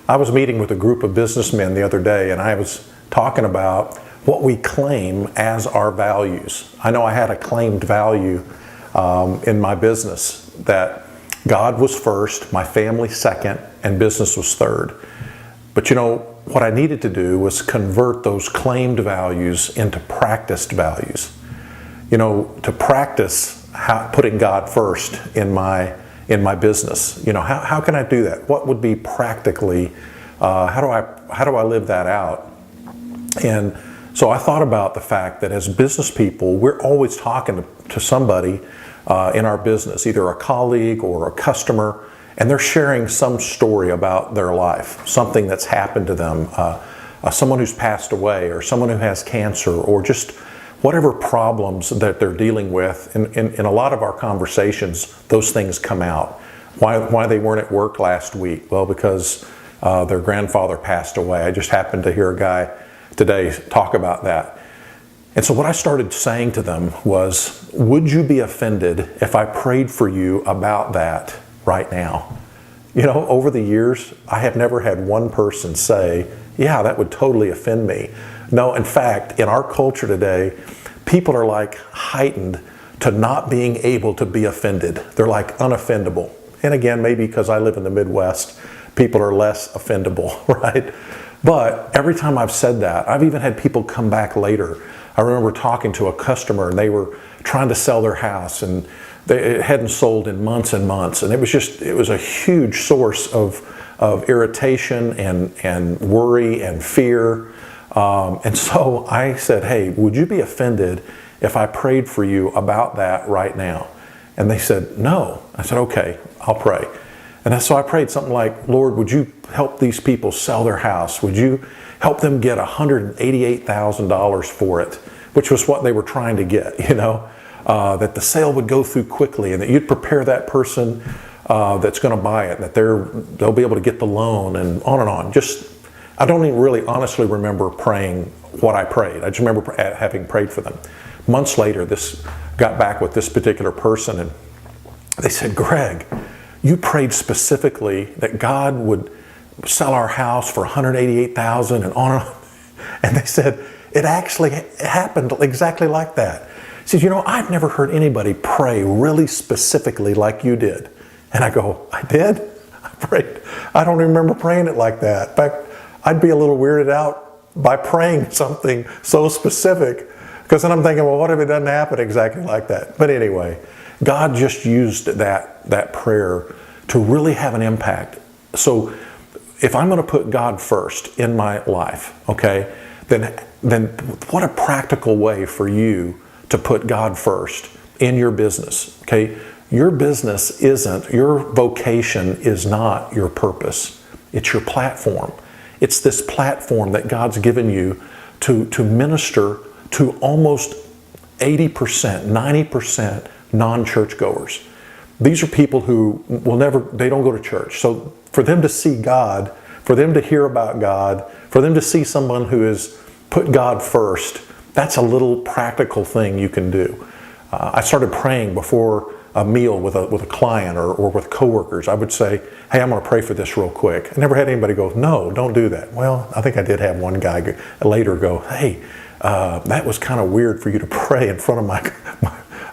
I was meeting with a group of businessmen the other day, and I was talking about what we claim as our values. I know I had a claimed value in my business that God was first, my family second, and business was third. But you know, what I needed to do was convert those claimed values into practiced values. You know, to practice putting God first in my business. You know, how can I do that? What would be practically, how do I live that out? And so I thought about the fact that as business people, we're always talking to somebody in our business, either a colleague or a customer, and they're sharing some story about their life, something that's happened to them, someone who's passed away, or someone who has cancer, or just whatever problems that they're dealing with. In a lot of our conversations, those things come out. Why they weren't at work last week? Well, because their grandfather passed away. I just happened to hear a guy today talk about that. And so what I started saying to them was, would you be offended if I prayed for you about that right now? You know, over the years, I have never had one person say, yeah, that would totally offend me. No, in fact, in our culture today, people are like heightened to not being able to be offended. They're like unoffendable. And again, maybe because I live in the Midwest, people are less offendable, right? But every time I've said that, I've even had people come back later. I remember talking to a customer, and they were trying to sell their house, and it hadn't sold in months and months. And it was a huge source of irritation and worry and fear. And so I said, hey, would you be offended if I prayed for you about that right now? And they said, no. I said, okay, I'll pray. And so I prayed something like, Lord, would you help these people sell their house? Would you help them get $188,000 for it, which was what they were trying to get, you know, that the sale would go through quickly, and that you'd prepare that person that's going to buy it, that they'll be able to get the loan, and on and on. I don't even really honestly remember praying what I prayed. I just remember having prayed for them. Months later, got back with this particular person, and they said, Greg, you prayed specifically that God would sell our house for $188,000 and on and on. And they said, it actually happened exactly like that. He said, you know, I've never heard anybody pray really specifically like you did. And I go, I did? I prayed. I don't remember praying it like that. In fact, I'd be a little weirded out by praying something so specific, because then I'm thinking, well, what if it doesn't happen exactly like that? But anyway, God just used that prayer to really have an impact. So if I'm going to put God first in my life, okay, then what a practical way for you to put God first in your business, okay? Your business your vocation is not your purpose. It's your platform. It's this platform that God's given you to minister to almost 80%, 90% non-churchgoers. These are people who they don't go to church. So for them to see God, for them to hear about God, for them to see someone who has put God first, that's a little practical thing you can do. I started praying before a meal with a client or with coworkers. I would say, hey, I'm going to pray for this real quick. I never had anybody go, no, don't do that. Well, I think I did have one guy later go, hey, that was kind of weird for you to pray in front of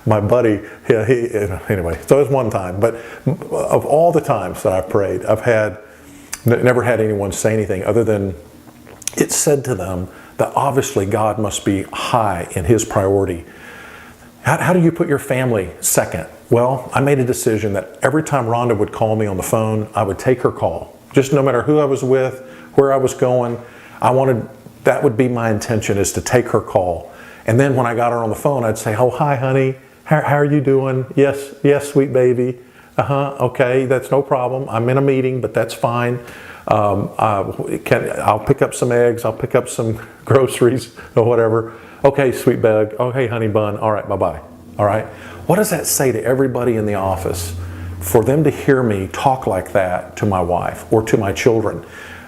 my buddy. Yeah, anyway, so it was one time. But of all the times that I've prayed, I've never had anyone say anything other than it said to them that obviously God must be high in His priority. How do you put your family second? Well, I made a decision that every time Rhonda would call me on the phone, I would take her call. Just no matter who I was with, where I was going, that would be my intention, is to take her call. And then when I got her on the phone, I'd say, oh, hi, honey. How are you doing? Yes, sweet baby. Okay, that's no problem. I'm in a meeting, but that's fine. I'll pick up some eggs. I'll pick up some groceries or whatever. Okay, sweet bug. Oh, hey, honey bun. All right, bye-bye. All right. What does that say to everybody in the office? For them to hear me talk like that to my wife or to my children.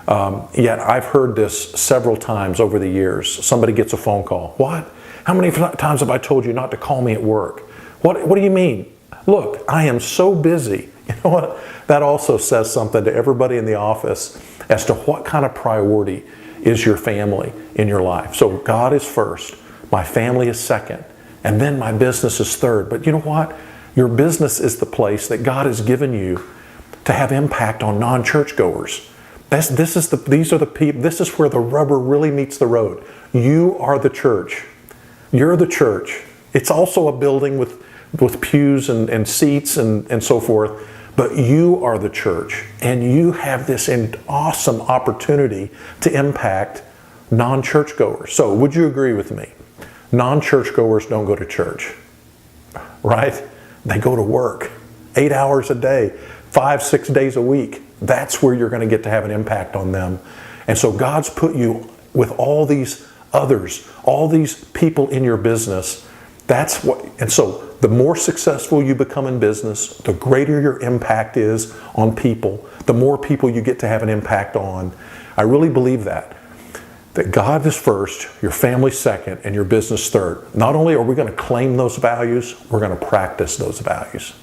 Yet I've heard this several times over the years. Somebody gets a phone call. What? How many times have I told you not to call me at work? What do you mean? Look, I am so busy. You know what? That also says something to everybody in the office as to what kind of priority is your family in your life. So God is first, my family is second, and then my business is third. But you know what? Your business is the place that God has given you to have impact on non-churchgoers. This is where the rubber really meets the road. You are the church. You're the church. It's also a building with pews and seats and so forth, but you are the church, and you have this awesome opportunity to impact non-churchgoers. So would you agree with me? Non-churchgoers don't go to church, right? They go to work 8 hours a day, 5-6 days a week. That's where you're going to get to have an impact on them. And so God's put you with all these others, all these people in your business. And so the more successful you become in business, the greater your impact is on people, the more people you get to have an impact on. I really believe that God is first, your family second, and your business third. Not only are we going to claim those values, we're going to practice those values.